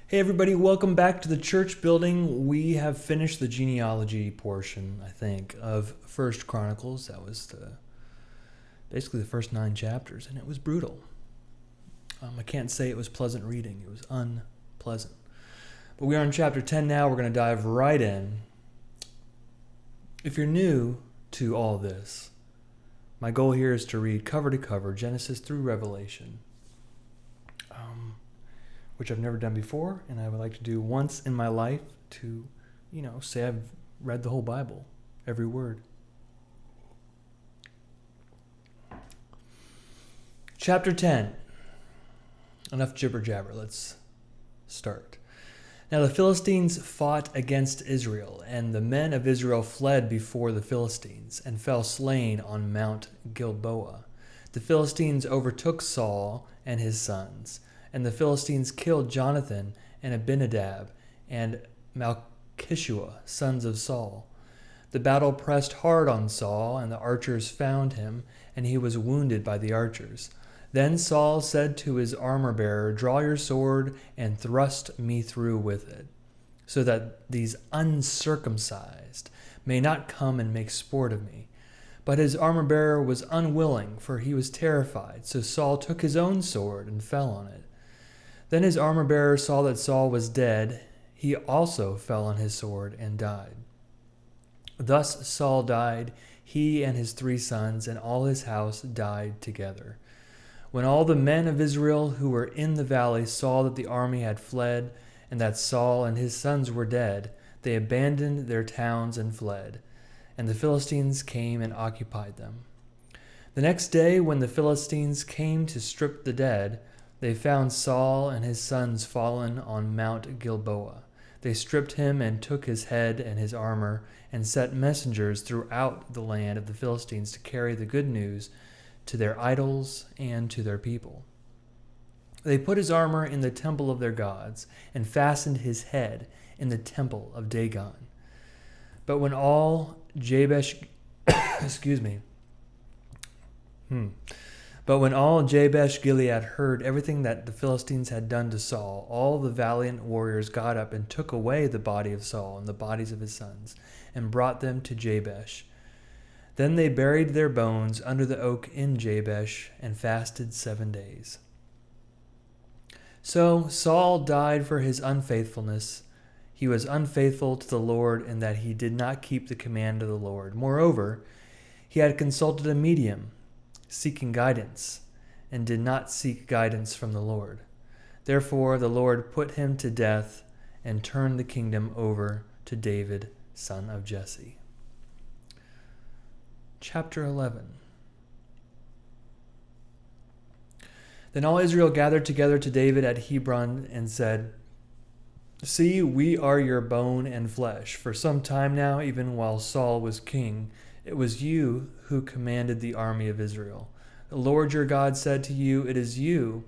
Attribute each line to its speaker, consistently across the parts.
Speaker 1: Hey everybody, welcome back to the church building. We have finished the genealogy portion, I think, of First Chronicles. That was basically the first 9 chapters, and it was brutal. I can't say it was pleasant reading. It was unpleasant. But we are in chapter 10 now. We're going to dive right in. If you're new to all this, my goal here is to read cover to cover, Genesis through Revelation, which I've never done before, and I would like to do once in my life to, say I've read the whole Bible, every word. Chapter 10. Enough jibber jabber, let's start. Now the Philistines fought against Israel, and the men of Israel fled before the Philistines, and fell slain on Mount Gilboa. The Philistines overtook Saul and his sons, and the Philistines killed Jonathan and Abinadab and Malchishua, sons of Saul. The battle pressed hard on Saul, and the archers found him, and he was wounded by the archers. Then Saul said to his armor-bearer, "Draw your sword and thrust me through with it, so that these uncircumcised may not come and make sport of me." But his armor-bearer was unwilling, for he was terrified. So Saul took his own sword and fell on it. Then his armor-bearer saw that Saul was dead. He also fell on his sword and died. Thus Saul died, he and his 3 sons, and all his house died together. When all the men of Israel who were in the valley saw that the army had fled, and that Saul and his sons were dead, they abandoned their towns and fled, and the Philistines came and occupied them. The next day, when the Philistines came to strip the dead, they found Saul and his sons fallen on Mount Gilboa. They stripped him and took his head and his armor, and sent messengers throughout the land of the Philistines to carry the good news to their idols and to their people. They put his armor in the temple of their gods, and fastened his head in the temple of Dagon. But when all Jabesh Gilead heard everything that the Philistines had done to Saul, all the valiant warriors got up and took away the body of Saul and the bodies of his sons, and brought them to Jabesh. Then they buried their bones under the oak in Jabesh, and fasted 7 days. So Saul died for his unfaithfulness. He was unfaithful to the Lord in that he did not keep the command of the Lord. Moreover, he had consulted a medium, seeking guidance, and did not seek guidance from the Lord. Therefore the Lord put him to death and turned the kingdom over to David, son of Jesse. Chapter 11. Then all Israel gathered together to David at Hebron and said, "See, we are your bone and flesh. For some time now, even while Saul was king, it was you who commanded the army of Israel. The Lord your God said to you, 'It is you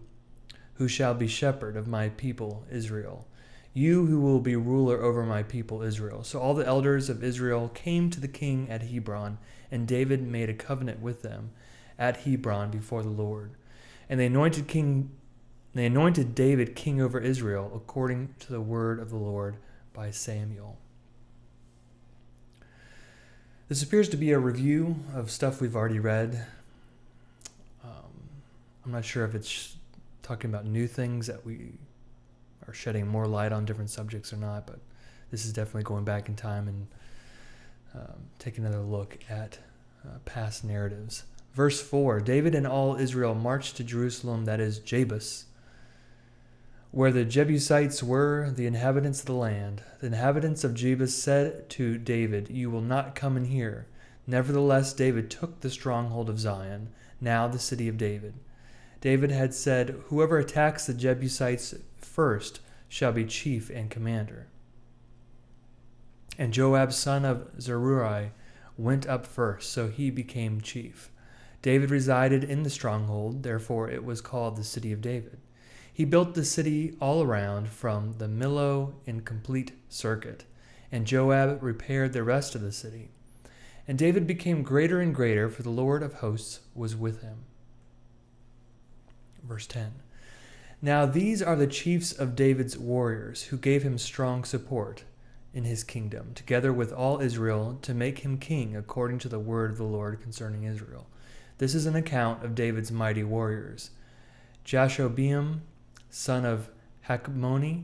Speaker 1: who shall be shepherd of my people Israel, you who will be ruler over my people Israel.' So all the elders of Israel came to the king at Hebron, and David made a covenant with them at Hebron before the Lord. And they anointed David king over Israel, according to the word of the Lord by Samuel." This appears to be a review of stuff we've already read. I'm not sure if it's talking about new things that we are shedding more light on different subjects or not, but this is definitely going back in time and taking another look at past narratives. Verse 4, David and all Israel marched to Jerusalem, that is Jebus, where the Jebusites were, the inhabitants of the land. The inhabitants of Jebus said to David, "You will not come in here." Nevertheless, David took the stronghold of Zion, now the city of David. David had said, "Whoever attacks the Jebusites first shall be chief and commander." And Joab, son of Zeruiah, went up first, so he became chief. David resided in the stronghold, therefore it was called the city of David. He built the city all around from the Millo in complete circuit, and Joab repaired the rest of the city. And David became greater and greater, for the Lord of hosts was with him. Verse 10. Now these are the chiefs of David's warriors, who gave him strong support in his kingdom, together with all Israel, to make him king according to the word of the Lord concerning Israel. This is an account of David's mighty warriors. Jashobeam, son of Hachmoni,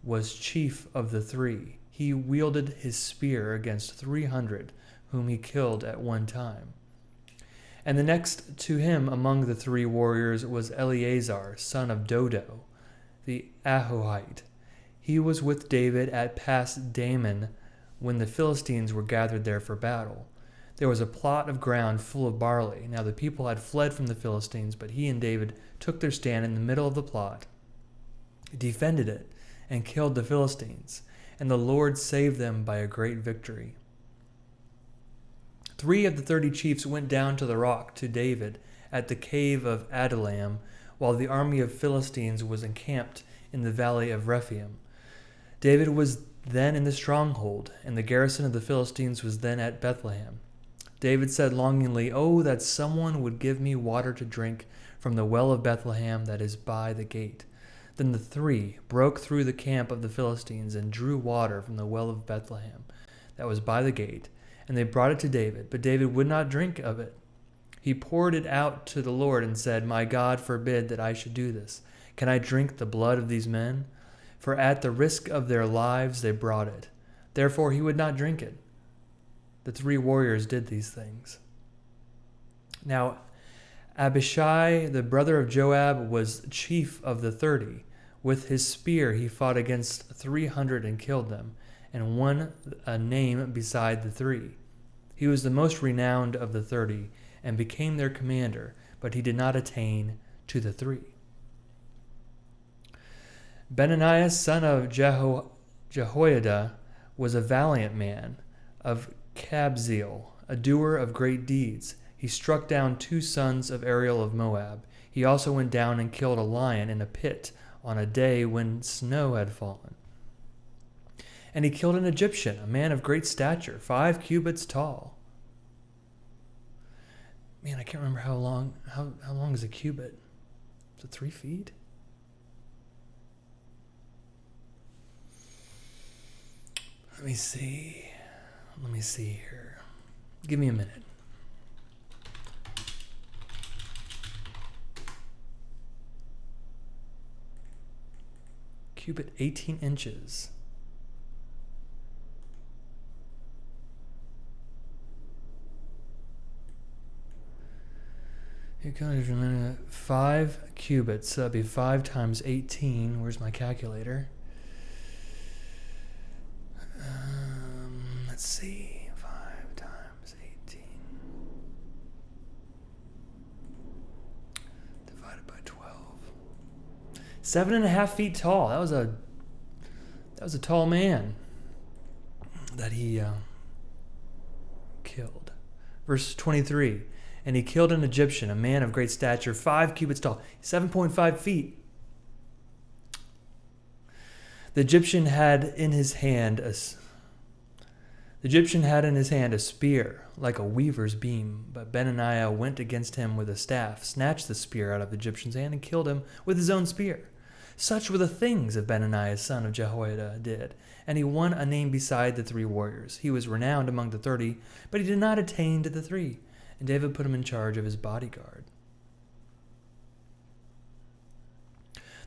Speaker 1: was chief of the three. He wielded his spear against 300, whom he killed at one time. And the next to him among the three warriors was Eleazar, son of Dodo, the Ahohite. He was with David at Pas Dammon when the Philistines were gathered there for battle. There was a plot of ground full of barley. Now the people had fled from the Philistines, but he and David took their stand in the middle of the plot, defended it, and killed the Philistines. And the Lord saved them by a great victory. 3 of the 30 chiefs went down to the rock to David at the cave of Adullam, while the army of Philistines was encamped in the valley of Rephaim. David was then in the stronghold, and the garrison of the Philistines was then at Bethlehem. David said longingly, "Oh, that someone would give me water to drink from the well of Bethlehem that is by the gate." Then the 3 broke through the camp of the Philistines and drew water from the well of Bethlehem that was by the gate, and they brought it to David. But David would not drink of it. He poured it out to the Lord and said, "My God forbid that I should do this. Can I drink the blood of these men?" For at the risk of their lives they brought it. Therefore he would not drink it. The 3 warriors did these things. Now Abishai, the brother of Joab, was chief of the 30. With his spear he fought against 300 and killed them, and won a name beside the 3. He was the most renowned of the 30, and became their commander, but he did not attain to the 3. Benaniah, son of Jehoiada, was a valiant man of Kabzeel, a doer of great deeds. He struck down 2 sons of Ariel of Moab. He also went down and killed a lion in a pit on a day when snow had fallen. And he killed an Egyptian, a man of great stature, 5 cubits tall. Man, I can't remember how long is a cubit? Is it 3 feet? Let me see here. Give me a minute. Cubit, 18 inches. Here comes 5 cubits. So that'd be 5 times 18. Where's my calculator? Let's see. 5 times 18 divided by 12. 7.5 feet tall. That was a tall man that he killed. Verse 23. And he killed an Egyptian, a man of great stature, 5 cubits tall, 7.5 feet. The Egyptian had in his hand a spear, like a weaver's beam. But Benaniah went against him with a staff, snatched the spear out of the Egyptian's hand, and killed him with his own spear. Such were the things that Benaniah, son of Jehoiada, did. And he won a name beside the 3 warriors. He was renowned among the 30, but he did not attain to the 3. And David put him in charge of his bodyguard.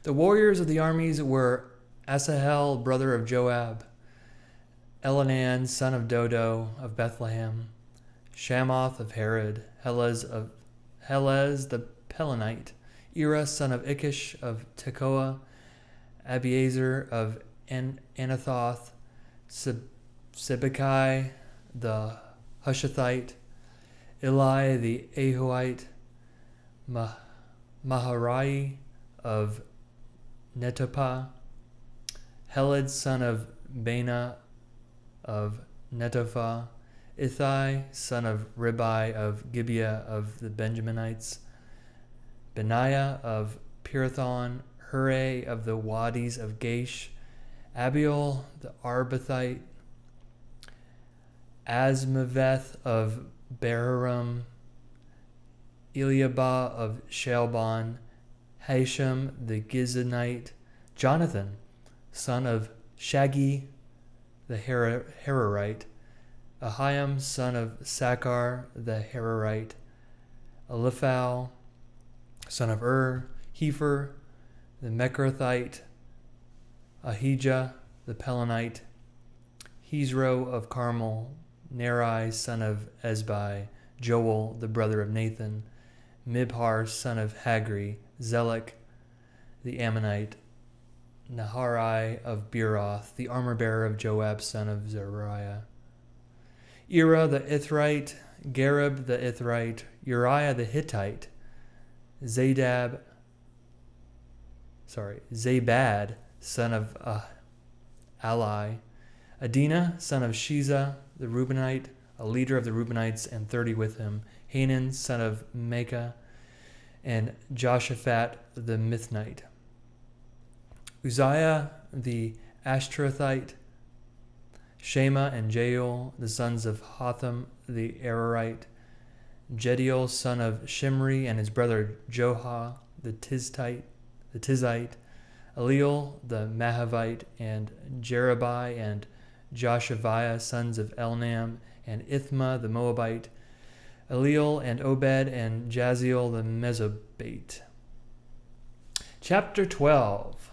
Speaker 1: The warriors of the armies were Asahel, brother of Joab, Elhanan, son of Dodo of Bethlehem, Shamoth of Herod, Helez the Pelonite, Ira, son of Ikish of Tekoa, Abiezer of Anathoth, Sibbecai the Hushathite, Eli the Ahohite, Maharai of Netophah, Heled son of Bana of Netophah, Ithai son of Ribai of Gibeah of the Benjaminites, Benaiah of Pirathon, Hurray of the Wadis of Gaish, Abiel the Arbathite, Asmaveth of Baharam, Eliabah of Shalbon, Hashem the Gizonite, Jonathan, son of Shagi the Hararite, Ahiam, son of Sakar the Hararite, Eliphal, son of Hefer the Mechrathite, Ahijah the Pelonite, Hezro of Carmel, Neri, son of Ezbai, Joel, the brother of Nathan, Mibhar, son of Hagri, Zelek, the Ammonite, Naharai of Beeroth, the armor-bearer of Joab, son of Zeruiah, Ira the Ithrite, Gareb the Ithrite, Uriah the Hittite, Zabad, son of Ali, Adina, son of Shiza the Reubenite, a leader of the Reubenites, and 30 with him, Hanan, son of Micah, and Joshaphat the Mithnite, Uzziah the Ashtarothite, Shema and Jael, the sons of Hotham the Ararite, Jediel, son of Shimri, and his brother Joha the Tizite, Eliel the Mahavite, and Jerubai and Joshaviah, sons of Elnam, and Ithma the Moabite, Eliel and Obed and Jaziel the Mesobate. Chapter 12.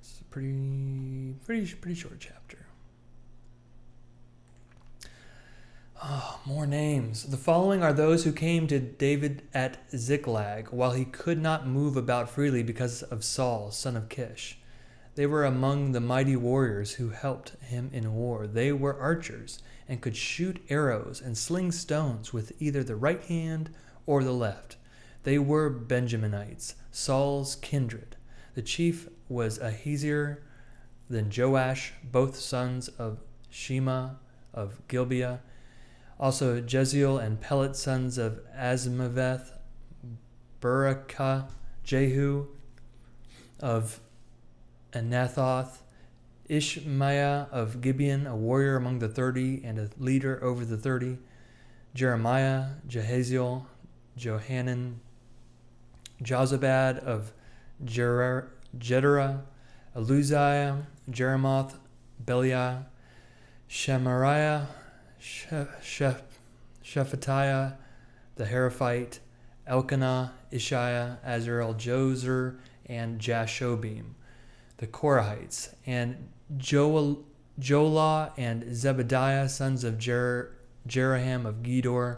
Speaker 1: It's a pretty short chapter. More names. The following are those who came to David at Ziklag, while he could not move about freely because of Saul, son of Kish. They were among the mighty warriors who helped him in war. They were archers and could shoot arrows and sling stones with either the right hand or the left. They were Benjaminites, Saul's kindred. The chief was Ahiezer, then Joash, both sons of Shema of Gibeah. Also Jeziel and Pelet, sons of Azmaveth, Berakah, Jehu of Anathoth, Ishmaiah of Gibeon, a warrior among the 30 and a leader over the 30, Jeremiah, Jehaziel, Johanan, Jozabad of Jederah, Eluziah, Jeremoth, Beliah, Shemariah, Shephatiah the Heraphite, Elkanah, Ishiah, Azarel, Jozer, and Jashobim, the Korahites, and Jolah and Zebediah, sons of Jeraham of Gedor.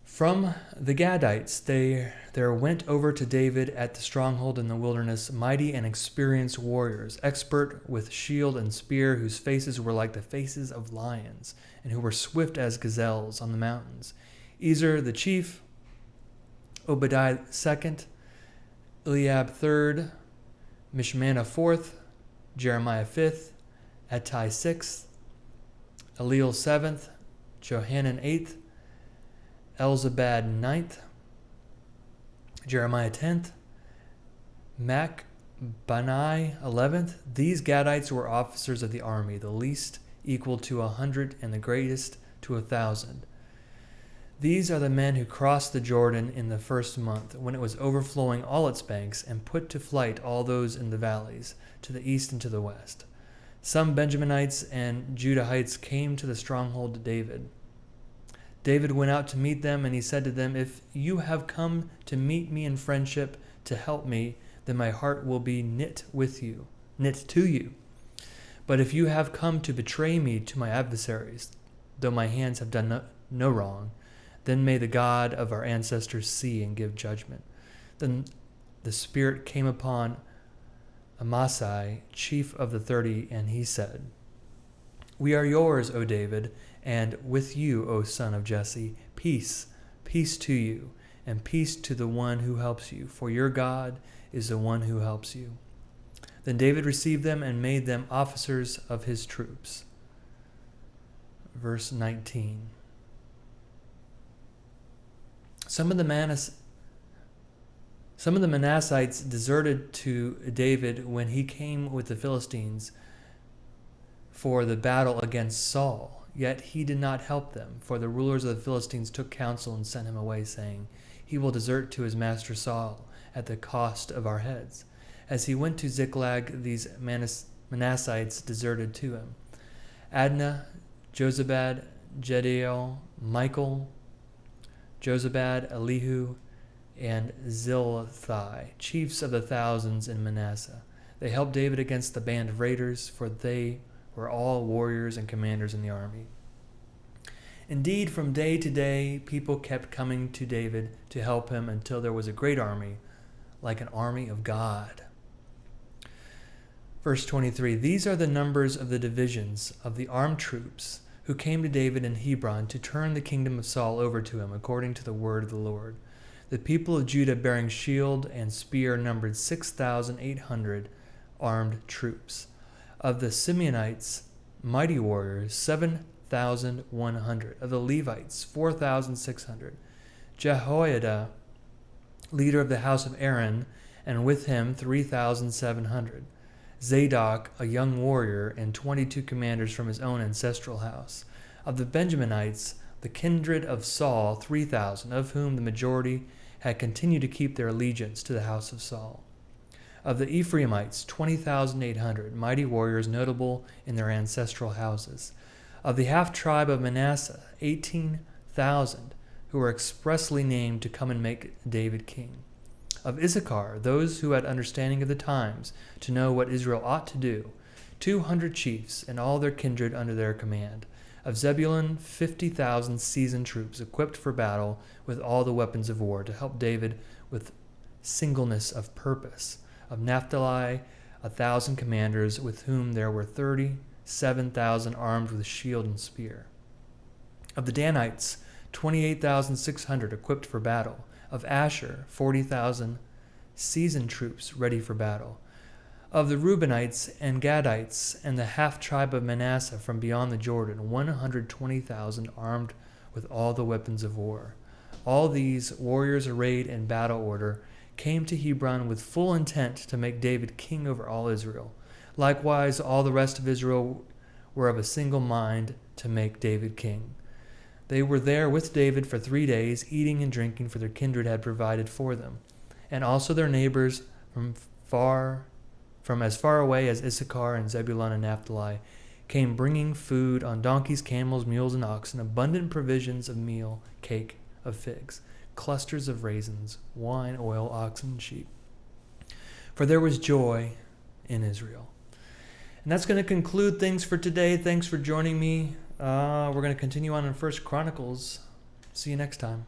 Speaker 1: From the Gadites there went over to David at the stronghold in the wilderness mighty and experienced warriors, expert with shield and spear, whose faces were like the faces of lions, and who were swift as gazelles on the mountains. Ezer the chief, Obadiah second, Eliab third, Mishmannah fourth, Jeremiah fifth, Attai sixth, Eliel seventh, Johanan eighth, Elzabad ninth, Jeremiah 10th, Macbanai 11th. These Gadites were officers of the army, the least equal to 100 and the greatest to 1,000. These are the men who crossed the Jordan in the first month, when it was overflowing all its banks, and put to flight all those in the valleys, to the east and to the west. Some Benjaminites and Judahites came to the stronghold to David. David went out to meet them, and he said to them, "If you have come to meet me in friendship, to help me, then my heart will be knit to you. But if you have come to betray me to my adversaries, though my hands have done no wrong, then may the God of our ancestors see and give judgment." Then the Spirit came upon Amasai, chief of the 30, and he said, "We are yours, O David, and with you, O son of Jesse. Peace, peace to you, and peace to the one who helps you, for your God is the one who helps you." Then David received them and made them officers of his troops. Verse 19. Some of the Manassites deserted to David when he came with the Philistines for the battle against Saul. Yet he did not help them, for the rulers of the Philistines took counsel and sent him away, saying, "He will desert to his master Saul at the cost of our heads." As he went to Ziklag, these Manassites deserted to him: Adnah, Jozabad, Jediel, Michael, Jozabad, Elihu, and Zilthai, chiefs of the thousands in Manasseh. They helped David against the band of raiders, for they were all warriors and commanders in the army. Indeed, from day to day, people kept coming to David to help him until there was a great army, like an army of God. Verse 23, these are the numbers of the divisions of the armed troops who came to David in Hebron to turn the kingdom of Saul over to him, according to the word of the Lord. The people of Judah bearing shield and spear numbered 6,800 armed troops. Of the Simeonites, mighty warriors, 7,100. Of the Levites, 4,600. Jehoiada, leader of the house of Aaron, and with him 3,700. Zadok, a young warrior, and 22 commanders from his own ancestral house. Of the Benjaminites, the kindred of Saul, 3,000, of whom the majority had continued to keep their allegiance to the house of Saul. Of the Ephraimites, 20,800, mighty warriors notable in their ancestral houses. Of the half-tribe of Manasseh, 18,000, who were expressly named to come and make David king. Of Issachar, those who had understanding of the times, to know what Israel ought to do, 200 chiefs, and all their kindred under their command. Of Zebulun, 50,000 seasoned troops, equipped for battle with all the weapons of war, to help David with singleness of purpose. Of Naphtali, 1,000 commanders, with whom there were 37,000 armed with shield and spear. Of the Danites, 28,600 equipped for battle. Of Asher, 40,000 seasoned troops ready for battle. Of the Reubenites and Gadites and the half-tribe of Manasseh from beyond the Jordan, 120,000 armed with all the weapons of war. All these, warriors arrayed in battle order, came to Hebron with full intent to make David king over all Israel. Likewise, all the rest of Israel were of a single mind to make David king. They were there with David for 3 days, eating and drinking, for their kindred had provided for them. And also their neighbors from as far away as Issachar and Zebulun and Naphtali came bringing food on donkeys, camels, mules, and oxen, abundant provisions of meal, cake, of figs, clusters of raisins, wine, oil, oxen, and sheep. For there was joy in Israel. And that's going to conclude things for today. Thanks for joining me. We're going to continue on in 1 Chronicles. See you next time.